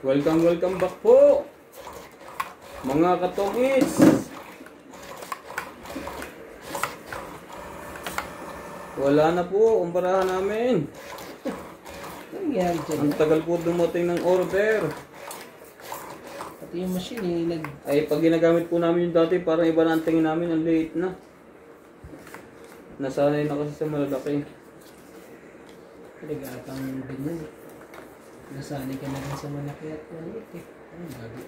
Welcome back po mga katongits. Wala na po ang barahan namin. Ang tagal po dumating ng order. Pati yung machine ay pag ginagamit po namin yung dati, parang iba na ang tingin namin, ang liit na. Nasanay na kasi sa malalaki. Nag-aatang ganyan. Nasanay ka na rin sa malaki at maliit eh. Ano gabi?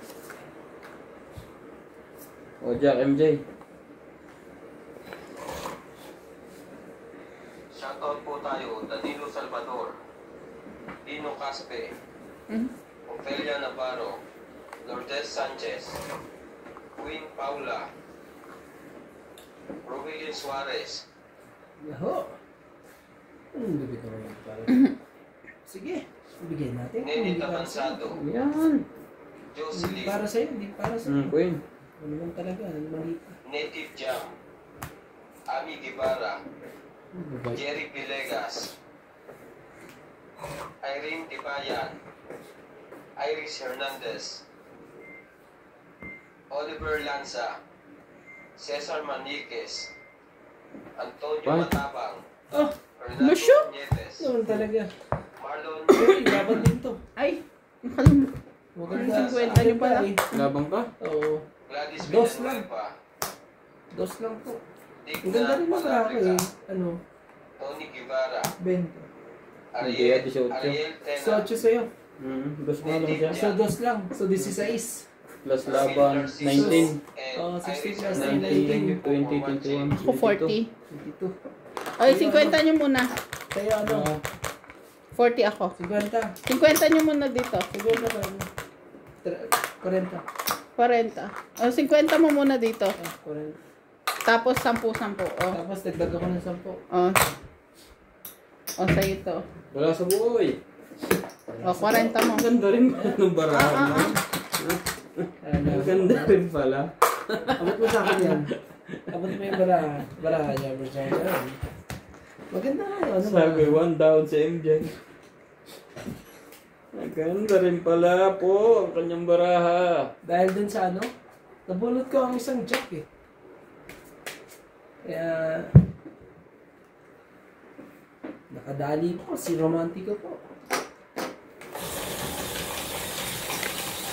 O Jack, MJ. Shoutout po tayo, Danilo Salvador, Dino Caspe, Ofelia Navarro, Lourdes Sanchez, Queen Paula, Rogelio Suarez. Yaho! Anong gabi ka naman para? Sige, bigyan natin. Nenita Tansado. Yan. Jocelyn. Para sa'yo, hindi para sa'yo. Queen. Ano naman talaga, maliit. Native Jam. Ami Guevara. Jerry Villegas. Irene Tibayan. Iris Hernandez. Oliver Lanza. Cesar Maniquez. Antonio Matabang. Oh! Lusyo? Nieves. Naman talaga. Marlon. Uy, laban din to. Ay! Maganda. 50 niyo pala. Labang ka? Oo. Gladys Dos lang. Villanueva. Dos lang po. Ang Digna ganda rin ng ako Palabrica. eh. Ano? Tony Guevara. 20. Ariel Hindi, 18. Ariel Tena. So, 8 sa'yo. Dos na lang siya. So, dos lang. So, 16. Plus laban, 19. Oh, 16 plus 19, 20, 21, Ako 40. 22. Ay, 50 nyo muna. Sa'yo ano? 40 ako. 50. 50 nyo muna dito. Siguro na ba? 40. 40. O, 50 mo muna dito. 40. Tapos 10-10. O. Tapos, dagdag ako ng 10. O. O, sa'yo to. Wala sa buhay. O, 40 mo. Ang ganda rin ng barahan mo. Ang ganda rin pala. Abot mo sa akin yan. Abot mo yung baraha niya. Maganda nga yun. Sabi, 1 down si MJ. Ang ganda rin pala po ang kanyang baraha. Dahil dun sa ano, nabulot ko ang isang jack eh. Kaya, nakadali po, si Romantico po.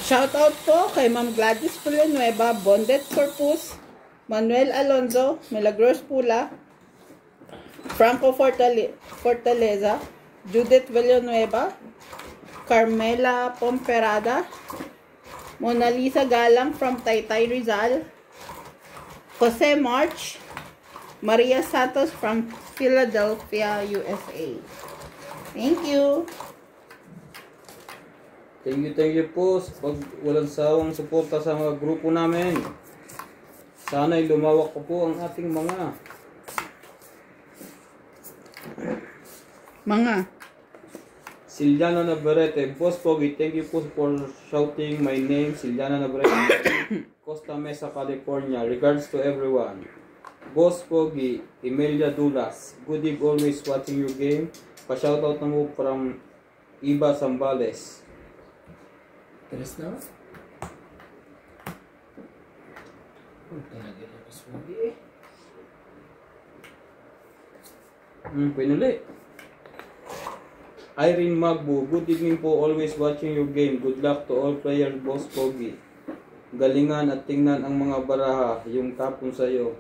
Shoutout po kay Ma'am Gladys Villanueva, Bondet Corpus, Manuel Alonzo, Milagros Pula, Franco Fortaleza, Judith Villanueva, Carmela Pomperada, Mona Lisa Galang from Taytay Rizal, Jose March, Maria Santos from Philadelphia, USA. Thank you. Thank you po sa walang sawang suporta sa mga grupo namin. Sana'y lumawak po ang ating mga Siliana Navarrete, Boss Pogi, thank you po for shouting my name, Siliana Navarrete, Costa Mesa, California. Regards to everyone. Boss Pogi, Emilia Dulas, good eve, always watching your game. Pa-shoutout na mo from Iba Zambales. Teres na? Talaga na mas mali eh. Pinuli. Irene Magbu, good evening po, always watching your game. Good luck to all players, Boss Pogi. Galingan at tingnan ang mga baraha, yung tapon sa'yo.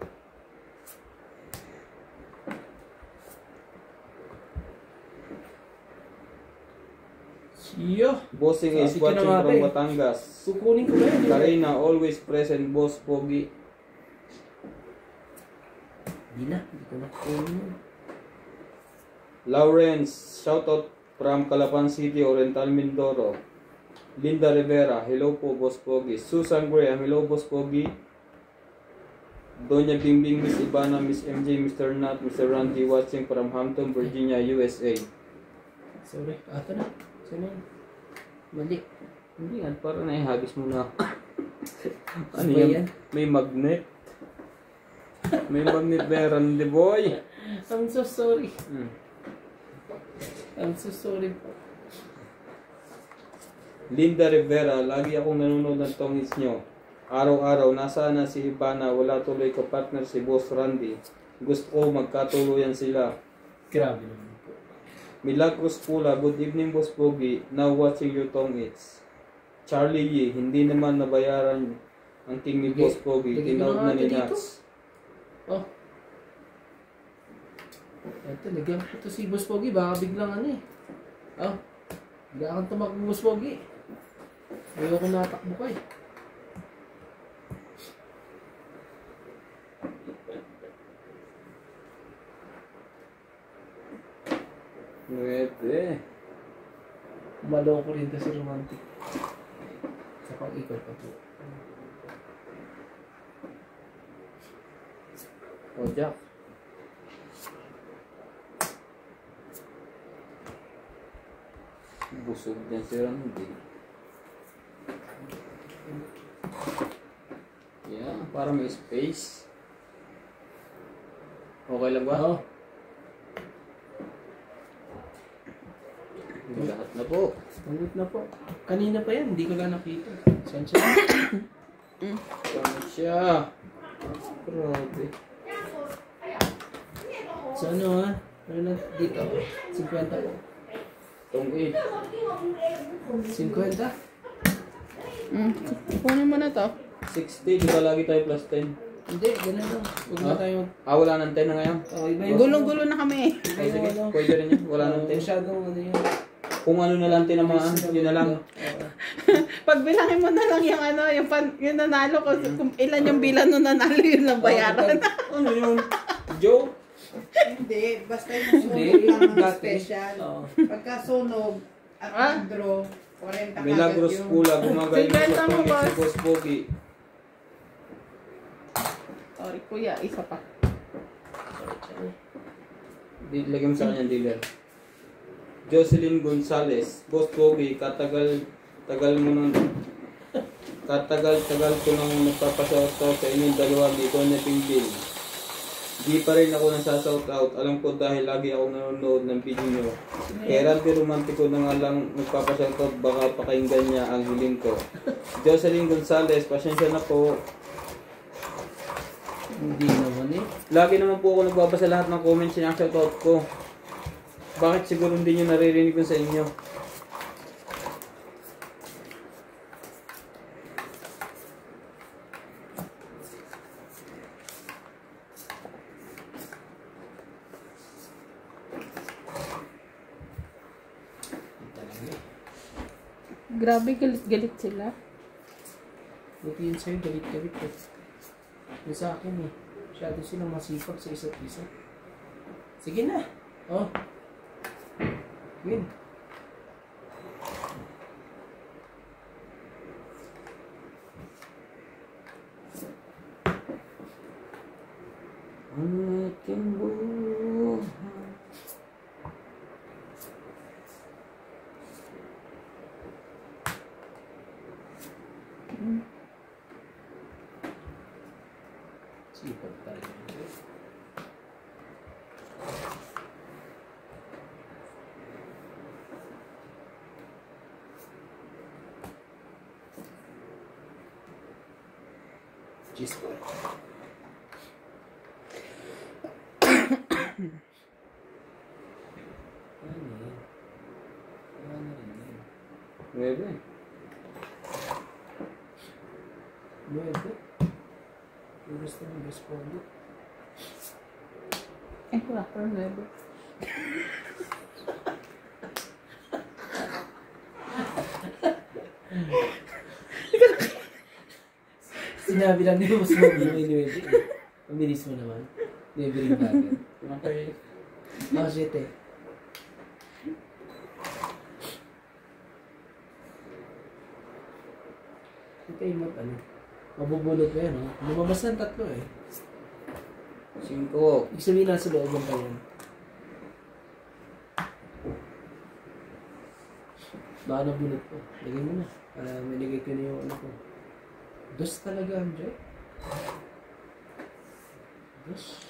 Siyo! Bossing is Sige watching na, from ate. Batangas. Kukunin ko ba yun? Karina, always present, Boss Pogi. Hindi ko na kukunin yun. Lawrence, shoutout from Calapan City, Oriental Mindoro. Linda Rivera, hello po, Boss Pogi. Susan Graham, hello, Boss Pogi. Doña Bimbing, Miss Ivana, Miss MJ, Mr. Nat, Mr. Randy, watching from Hampton, Virginia, USA. Sorry, ato na. Sino yun? Mali. Hindi yan, parang naihagis mo na. Ano Ba yan? May magnet. May magnet ba, Randy boy? I'm so sorry. I'm so sorry po. Linda Rivera, lagi akong nanonood ng tongits nyo. Araw-araw, nasaan na si Ivana, wala tuloy ka partner si Boss Randy. Gusto ko magkatuluyan sila. Grabe naman po. Milagros Pula, good evening Boss Pogi, now watching your tongits. Charlie Yee, hindi naman nabayaran ang king ni Boss Pogi, Lagyan tinawag mo na nga ni ito dito. Nats. Oh. Ito, lagyan ko ito si Boss Pogi. Baka biglang ano eh. Oh. Bigla kang tumakbo, Boss Pogi. Ayaw ko natakbo ka eh. Nuebe. Maloko rin kasi romantic. Sa pag-ikot pa po. O, Jack. Busog din si Randy. Yeah, para may space. Okay lang ba? Oo. Lahat na po. Ulit na po. Kanina pa yan, hindi ko lang nakita. Saan siya? Saan siya? Grabe. So ano ha? Ano na dito? 50 po. Tong 8. 50? Kunin mo na to. 60, di ba lagi tayo plus 10? Hindi, ganun lang. Huwag na tayo. Wala ng 10 na ngayon. Oh, iba yung Gulong-gulo na kami. Ay, sige, pwede rin yun. Wala ng 10. Masyadong ano yun. Kung ano na lang tinamaan, yun na lang. Pagbilangin mo na lang yung ano, yung nanalo ko. Kung ilan yung bilang nung nanalo, yun lang bayaran. Ano yun? Joe? Hindi, basta yung Hindi, sunog lang ang dati. special. Oo. Pagka sunog at draw, 40 Milagros kagad yung... Pula, gumagaling Sintenta sa mo, pangit boss. si Boss Pogi. Sorry, kuya. Isa pa. Lagyan mo sa kanya dealer. Jocelyn Gonzalez, Boss Pogi, katagal ko nang nagpapashoutout sa inyong dalawa, di ko na pinggil. Di pa rin ako nagsashoutout, alam ko dahil lagi ako nanonood ng video nyo. Kaya Randy Romantico na nga lang nagpapashoutout, baka pakinggan niya ang hiling ko. Jocelyn Gonzalez, pasensya na po. Hindi naman eh. Lagi naman po ako nagbabasa lahat ng comments na shoutout ko. Bakit siguro hindi nyo naririnig ko sa inyo? Grabe, galit-galit sila. Buti yun sa'yo, galit-galit eh. Yung sa akin eh. Masyado silang masipag sa isa't isa. Sige na. Oh. Win. Ang ating buhay. Sipag tayo. Cheese po. Nuebe. Nueve. Gusto mo respond? Wala pa rin nuebe. Sinabi lang ni Boss Bobby may nueve. Mabilis mo naman. Nueve rin bagay. Okay. Oh, shit eh. Okay, ano? Mabubulot mo yan, oh. Lumabas ng tatlo eh. 5. Ibig sabihin nasa looban pa yan. Baka nabulot ko. Lagay mo na. Para maligay ko na yung ano ko. Dos talaga, Andre. Dos.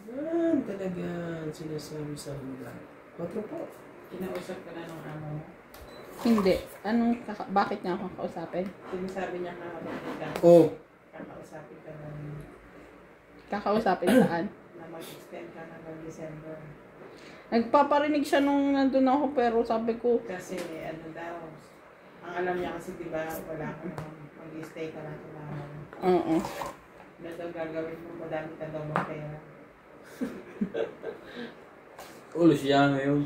Yan talaga ang sinasabi sa hula. 4 po. Kinausap ka na ng amo mo. Hindi. Bakit niya ako kakausapin? Sinasabi niya kakabalik ka. Oh, Kakausapin ka ng Kakausapin saan? na mag-extend ka hanggang December. Nagpaparinig siya nung nandun ako pero sabi ko, Kasi ano daw, ang alam niya kasi diba wala ka naman, mag-stay ka lang kailangan. oo. Ano daw gagawin mo, madami ka daw ng pera. Luciano yun.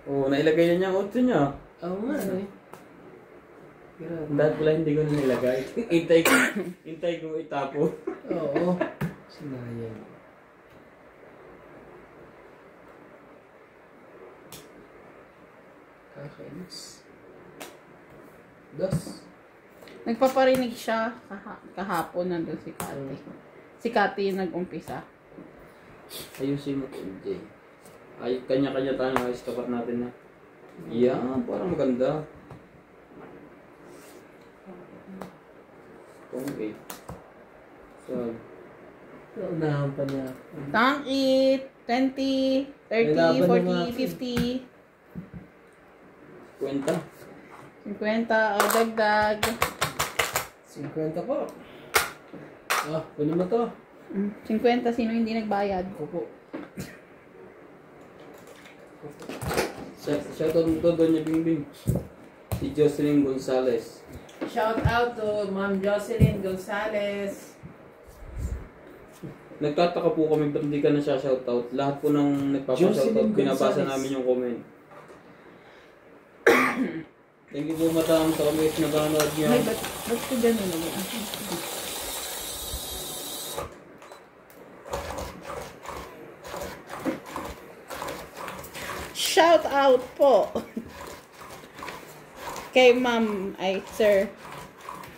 Oh, nailagay na niya ang otso niya. Oo nga, ano eh. Grabe. Dahil pala hindi ko na nilagay. Hintay ko itapo. Oo. Sinayang. Kakainis. Das. Nagpaparinig siya kahapon nandun si Kati. Si Kati yung nag-umpisa. Ayusin mo ito, MJ. Ay, kanya-kanya tayo ayos tapat natin na. Yan, parang maganda. Okay. So, Naunahan pa niya. Tang it, 20, 30, Nilaban 40, na nga. 50, kwenta. 50, o dagdag. 50 po. Ah, kunin mo to. 50, sino hindi nagbayad? Opo. Shoutout mo to, Doña Bingbing. Si Jocelyn Gonzalez. Shout out to Ma'am Jocelyn Gonzalez. Nagtataka po kami ba't hindi ka na siya shoutout. Lahat po nang nagpapa-shoutout, Jocelyn binabasa Gonzalez. namin yung comment. Thank you po madam sa comments na panonood niyo. Ay, ba't ko ganun naman? Shout out po kay Ma'am, Sir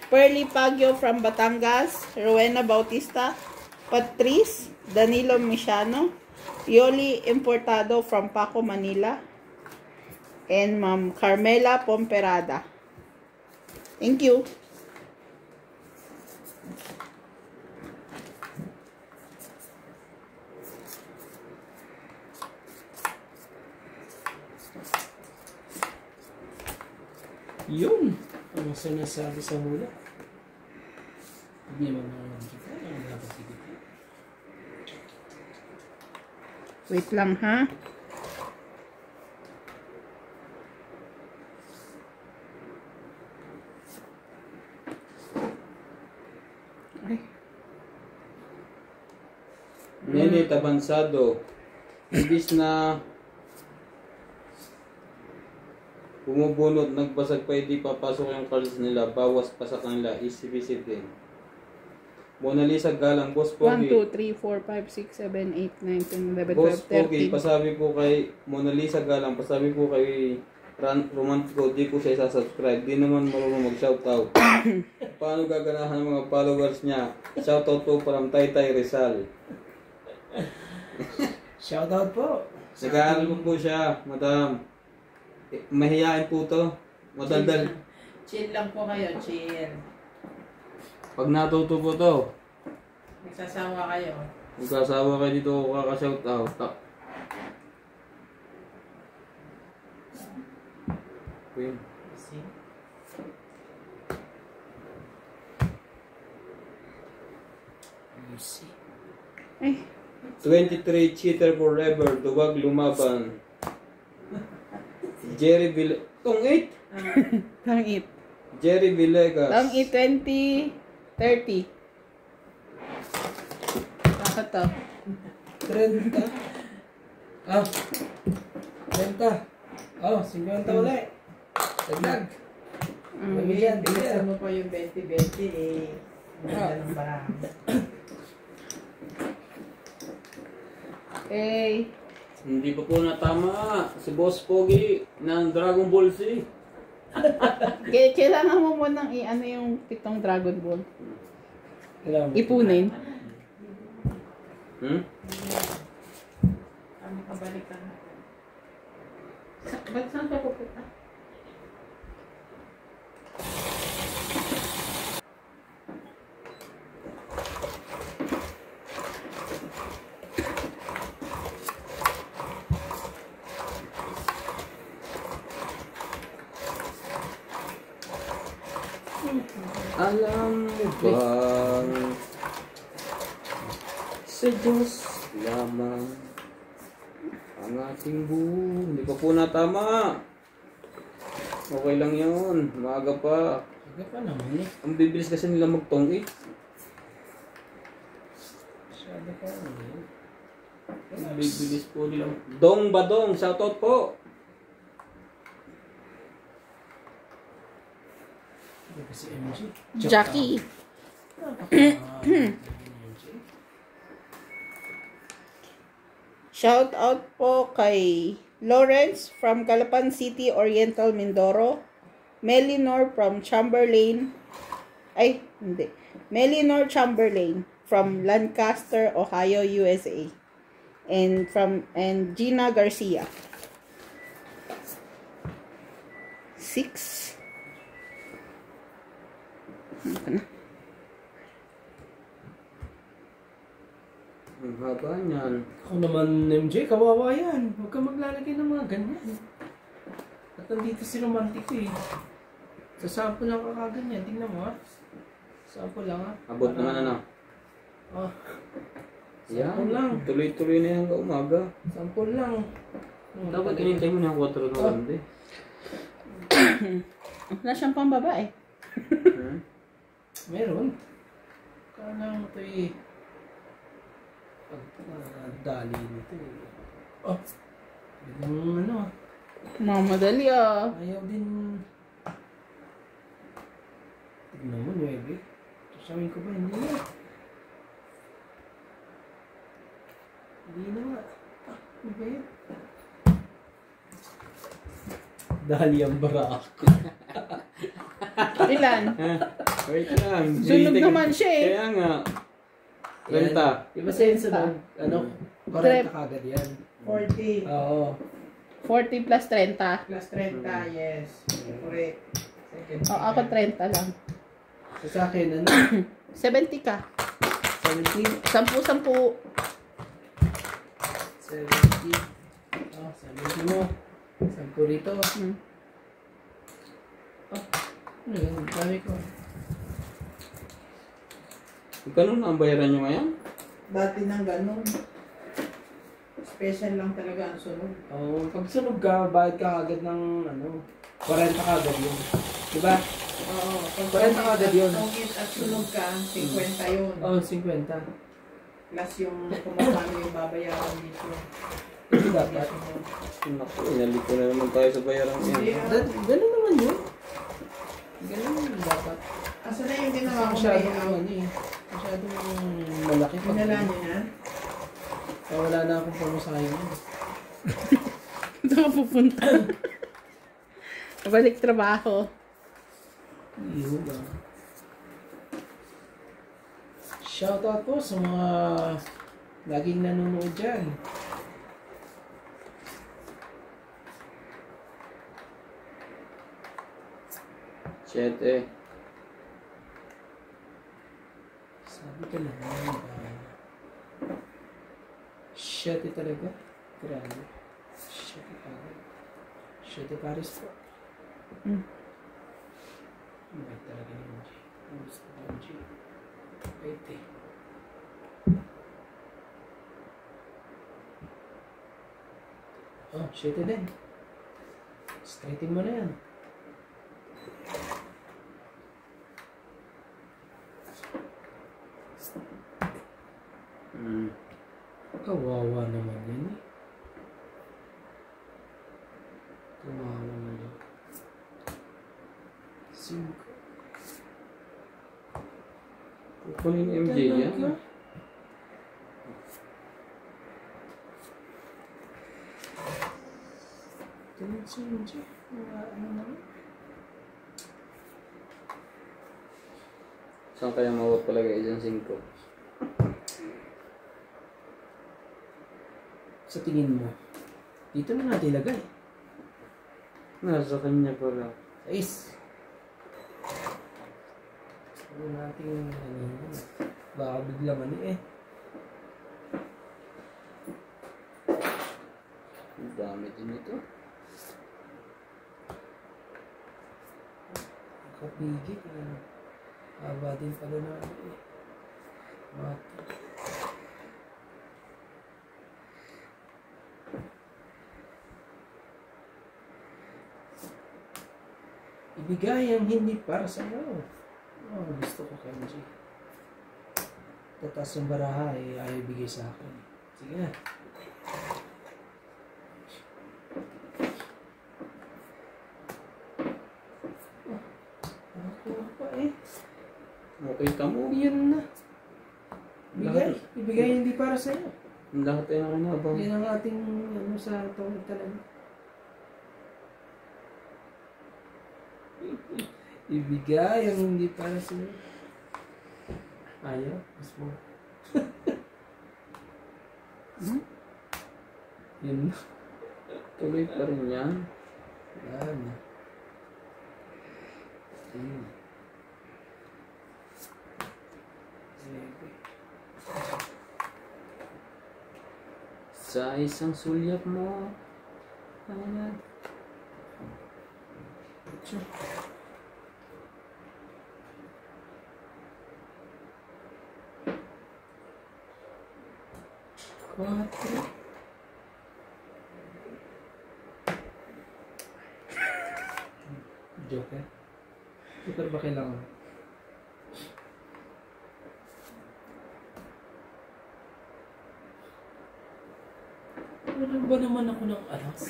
Pearly Pagyo from Batangas, Rowena Bautista, Patrice, Danilo Misiano, Yoli Importado from Paco, Manila, and Ma'am Carmela Pomperada. Thank you. Yun. Ang sinasabi sa hula. Hindi naman naman kita. Ang dapat sige. Wait lang ha. Ay. Nene Tabansado. Imbis na bumubunot, nagbasag pa hindi papasok yung cards nila, bawas pa sa kanila, easy visit din. Mona Lisa Galang, Boss 1, Pogi. 2, 3, 4, 5, 6, 7, 8, 9, 10, 11, Boss 12, Pogi, 13. pasabi po kay Mona Lisa Galang, pasabi po kay Romantico, di ko siya isa-subscribe, di naman marunong mag-shoutout. Paano gaganahan ng mga followers niya? Shoutout po from Taytay Rizal. Shoutout po. Nag-aaral po siya, madam. Mahihain po to. Madaldal. Chill lang po kayo, chill. Pag natuto po to, Magsasawa kayo. magkasawa kayo dito kaka-shoutout. Queen. See? You see. Ay, 23 cheater forever, duwag lumaban. Jerry Villegas. Tong 8? tang it. Jerry Villegas. Tang it, 20, 30. Bakit to? 30. Ah. 30. Oh, 50 ulit. Dagdag. Bigyan, Bilisan bigyan. mo pa yung 20-20 eh. Ang ganda ng barang. Okay. Hindi pa po natama si Boss Pogi ng Dragon Ball Z. Kailangan mo munang ano yung 7 Dragon Ball. Kailangan mo. Ipunin. Ano kabalikan? Ba't saan ka pupunta? Alam mo bang sa Diyos lamang ang ating buhay. Hindi pa po natama. Okay lang yun. Maaga pa. Sige pa naman eh. Ang bibilis kasi nila magtong Masyado pa naman. Ang bibilis po nila. Dong Badong, shoutout po. Hindi kasi MG. Jackie. Shout out po kay Lawrence from Calapan City, Oriental, Mindoro. Melinor from Chamberlain. Ay, hindi. Melinor Chamberlain from Lancaster, Ohio, USA. And Gina Garcia. 6. Ano ka na? Ang haba niyan. Ako naman, MJ, kawawa yan. Huwag ka maglalagay ng mga ganyan. At nandito si Romantico eh. Sa sample lang kakaganyan. Tingnan mo ha. Sample lang ha. Abot naman ano. Oh, Yan. sample lang. Tuloy-tuloy na yan umaga. Sample lang. Dapat kinintay mo na yung 4 na hindi. Wala siyang pambabae. Meron. Kala mo ito eh. Pagdali nito eh. Oh. Biglang ano ah. Mamadali ah. Ayaw din. Tignan mo, 9. Sasabihin ko ba, hindi na. Hindi na nga. Ano ba yun? Dali ang barak. Ilan? Wait lang. Sunog naman siya eh. Kaya nga. 30. Iba sa yun sunod. Ano? 40 kagad yan. 40 Oo. 40 plus 30. plus 30, yes. Correct. Second. O, ako 30 lang. So, sa akin, ano? 70 ka. 70. 10-10. 70. Oh, 70 mo. 10 rito. Hmm. Oh, ano yun? Dami ko. Ganun ang bayaran nyo ngayon? Dati nang ganun. Special lang talaga ang sunod. Oh, pag sunog ka, bayad ka agad ng ano, 40 ka agad yun. Diba? Oo. Pag 40 ka agad yun. tungkit at sunog ka, 50 yun. Oh, 50. Plus yung kung magkano yung babayaran dito. Ito dapat. Naku, inaliko na naman tayo sa bayaran Hindi niya. ah. Ganun naman yun. Ganun naman dapat. Asa na yung ginawa kong Masyadong payout? ano eh. Masyadong malaki pa. Pinala nyo na? Wala na akong pamasahin yun. Saan ka pupunta? Balik trabaho. Iyo ba? Shoutout po sa mga laging nanonood dyan. Siyete. Sabi ka lang ba? Shete talaga? Grabe. Shete talaga. Shete Paris po. May talaga yung G. Ang gusto ko yung G. Wait eh. Oh, shete din. Straighten mo na yan. Kawawa naman yan eh. Kawawa naman. 5. Kukunin yung MJ niya. Ganun si MJ. Ano naman? Saan kaya mawag palagay isang 5? Sa tingin mo, dito na natin ilagay. Nasa kanya pala. 6. Sabi natin, baka biglang ano eh. Ang dami din ito. Kapigit. Haba din pala na ano eh. Mata. Ibigay ang hindi para sa iyo. Oh, gusto ko Kenji. Tatas yung baraha eh, ayaw ibigay sa akin. Sige na. Nakuha pa eh. Okay ka mo. Yan na. Ibigay. Ibigay hindi para sa iyo. Ang lahat ay nakinabang. Yan ang ating ano sa tawag talaga. Ibigay ang hindi para sa iyo. Ayaw. Mas mo. Yun na. Tuloy pa rin yan. Yan. Sa isang sulyap mo. Ayan. Quatro. Joker. Joker ba kailangan? Wala ba naman ako ng alas?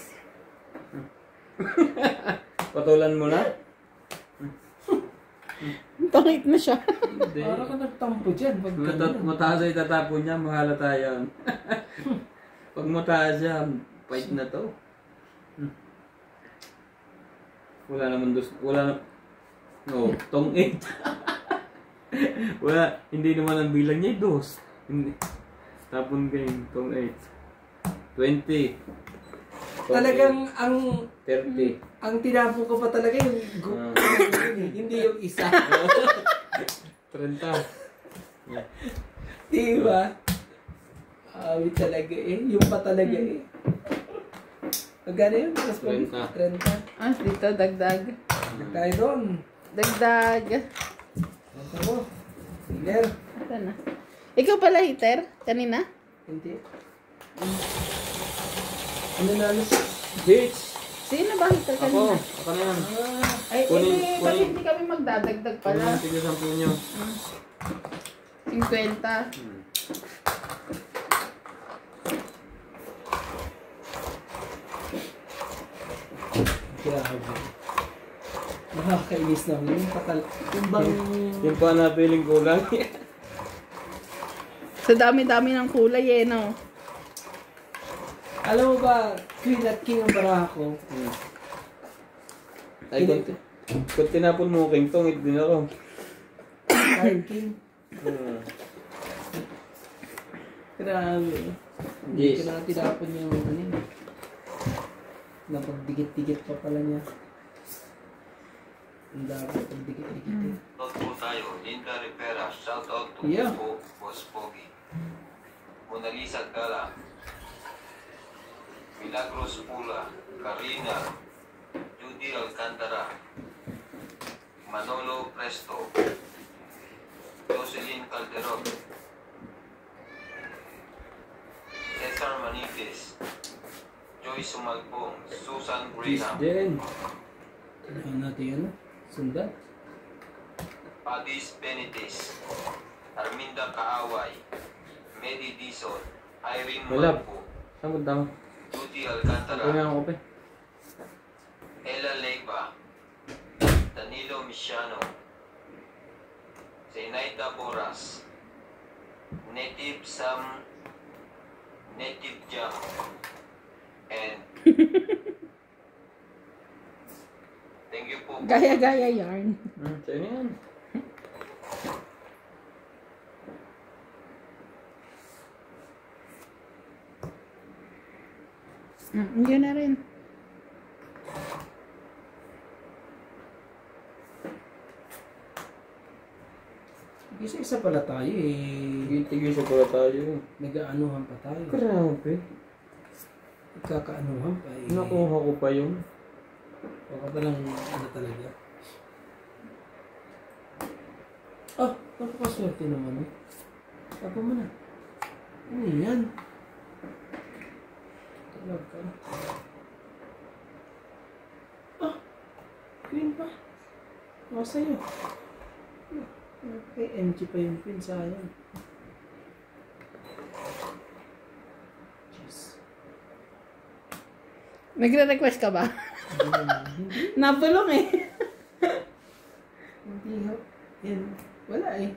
Patulan mo na? Pangit na siya. Hindi. Para ka nagtampo dyan. Pag Mataas ay tatapon niya, mahalata yan. Pag mataas yan, fight na to. Wala naman wala na, no, tong 8. Wala, hindi naman ang bilang niya, 2. Hindi. Tapon game, tong 8. 20. talagang ang 30. ang tinapon ko pa talaga yung hindi yung isa. 30. Diba? Talaga eh. Yung pa talaga eh. Magkano yun? Mas 30. 30. Ah, dito, dagdag. Tayo doon. Dagdag. Ito mo. Hiler. Ito na. Ikaw pala, Hiter? Kanina? Hindi. Ano na alas? Bitch! Sino ba Hiter Ako! kanina? Ako na yan. Ay, Kunin- eh, kunin. ba't hindi kami magdadagdag Pala. pala? Sige, 10 nyo. 50. Grabe. Nakakainis naman yung patal. Yung bang... Yung pa na feeling kulang. Sa dami-dami ng kulay eh, no? Alam mo ba, Queen at King ang baraha ko. Ay, kung tinapon mo king tong, din ako. Ay, King. Grabe. Hindi Yes. ko na tinapon yung ano yun. Napagdikit-dikit pa pala niya. Ang dapat pagdikit-dikit eh. Not po tayo. Linda Rivera. Shout out to Yeah. Boss Pogi. Mona Lisa Gala. Milagros Pula. Karina. Judy Alcantara. Manolo Presto. Jocelyn Calderon. Cesar Maniquez. Joy Sumalpong. Susan Peace Graham. din. Kailangan natin yan. Sundan. Padis Benitez. Arminda Kaaway. Medi Dizon. Irene Malab. Malpo. Saan mo dama? Judy Ako Alcantara. nga ang kope. Ella Leiva. Danilo Misiano. Zenaida Boras. Native Sam. Native Jam. And thank you po. Gaya-gaya yarn. Sa'yo na yan. Yun na rin. Isa-isa pala tayo eh. Tigil-tigil sa pala tayo. Nag-aanuhan pa tayo. Grabe. Nagkakaanuhan pa eh. Nakuha ko pa yun. Baka palang ano talaga. Ah, napakaswerte naman eh. Tapo mo na. Ano yan? Talag ka. Ah! Queen pa. Ako sa'yo. Okay, MG pa yung queen, sayang. Jeez. Nagre-request ka ba? Hindi. Napulong eh. Hindi ho. Yan. Wala eh.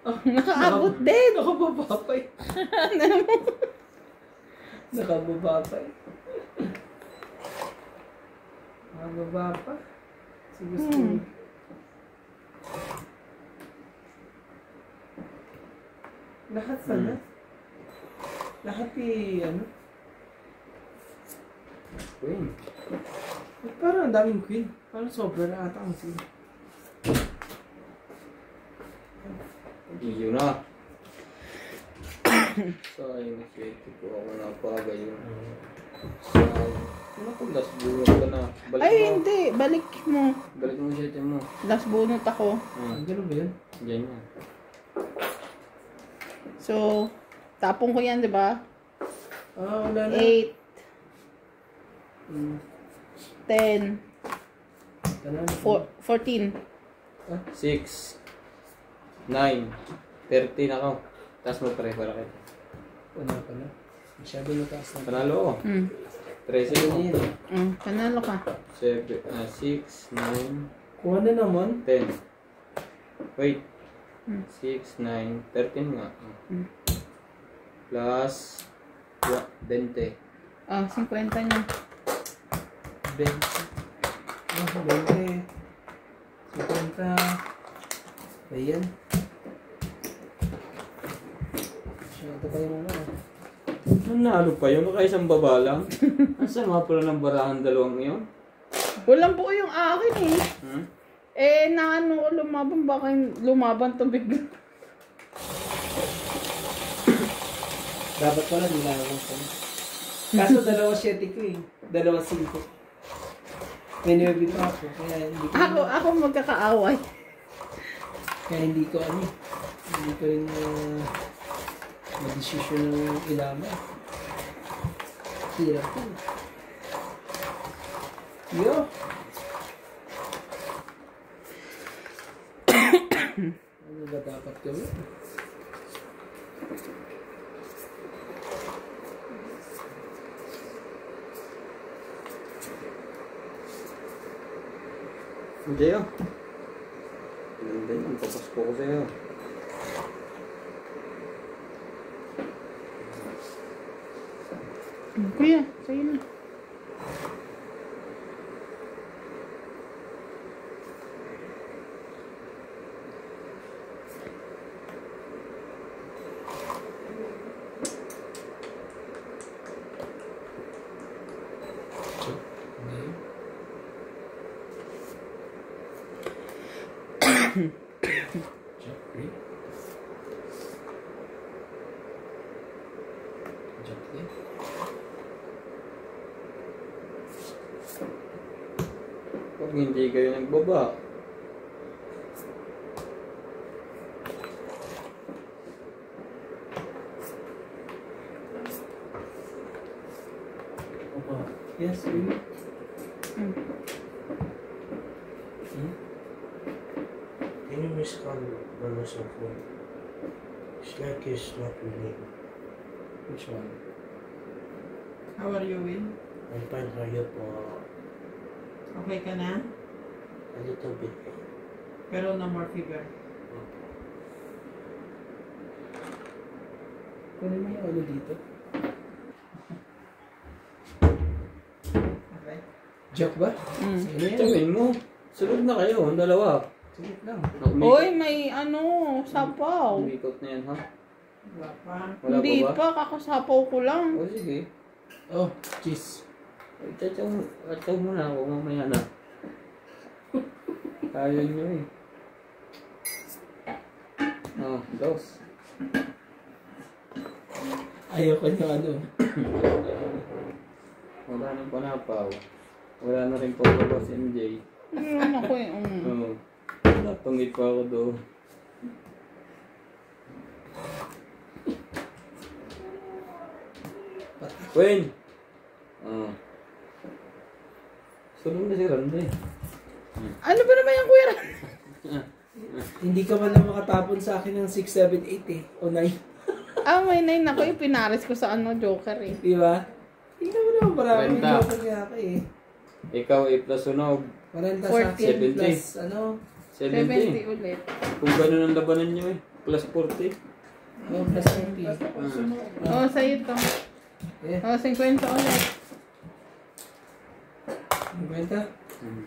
Oh, nakaabot din. Nakababa pa eh. Nakababa pa eh. Nakababa pa. Sige, sige. Lahat pala. Lahat eh, ano? Queen. Eh, parang ang daming queen. Parang sobra na ata ang queen. Iyo na. Sayang, swerte ko ako napaga yun. Ano kung last bunot ka na? Balik Ay, mo. hindi. Balik mo. Balik mo swerte mo. Last bunot ako. Ganun ba yun? Ganyan. So, tapong ko yan, di ba? Ah, wala na. 8, Hmm. 10, Tanan. 14. 6, 9, 13 ako. Taas mo pre, para kayo. Wala pala. Masyado na taas na. Panalo ako. 13 Ano ako. yun? Panalo ka. 6, 9, Kuha na naman. 10. Wait. 6, 9, 13 nga. Plus 20. 50 niya. 20. Ah, 20. 50. Ayan. Masyado pa yung ano. Nanalo pa yun. Baka isang baba lang. Asa nga pala ng barahan dalawang yun? Walang buo yung akin eh. Hmm? Eh, naano ko lumaban, baka lumaban to bigla. Dapat pala nilalawang ko. Kaso 2-7 ko eh. 2-5. May nireview pa ako. Kaya hindi ko Ako magkakaaway. Kaya hindi ko ano. Hindi ko rin ma-desisyon ng ilaman. Hirap ko. Yo! Ano ba dapat gawin? Hindi yun. Ganda yun. Papasko ko sa'yo. Kuya, sa'yo na. Pag hindi kayo nagbaba. Yes, really? Can you miss call Mama's phone? It's like he's not really. Which one? How are you, Will? I'm fine. How are you po? Okay ka na? A little bit. Pero no more fever. Kunin mo yung ano dito. Okay. Joke ba? Sige na yan. Tawin mo. Sunod na kayo. Ang dalawa. Sige lang. Oy, may sapaw. Umikot na yan, ha? Wala pa. Wala Hindi pa ba? pa, kakasapaw ko lang. O sige. Oh, cheese. Tatsaw mo na ako mamaya na. Kaya nyo eh. Dos. Ayaw ko yung ano. Wala nang panapaw. Wala na rin po si MJ. Ano ako eh. Oo. Ano Natungit pa ako doon. Wayne! Sunod na si Randy. Ano ba naman yung kuya? Hindi ka man lang makatapon sa akin ng 6, 7, 8 eh. O 9. Ah, may 9 ako. Pinaris ko sa Joker eh. Di ba? Tingnan mo naman, maraming Kwenta. joker kaya ka eh. Ikaw, A plus sunog. 40 sa akin 70. plus, 70 70. ulit. Kung gano'n ang labanan nyo eh. Plus 40. plus 40. Oo, sa'yo to. Eh, Oo, 50 ulit. 50. Hmm.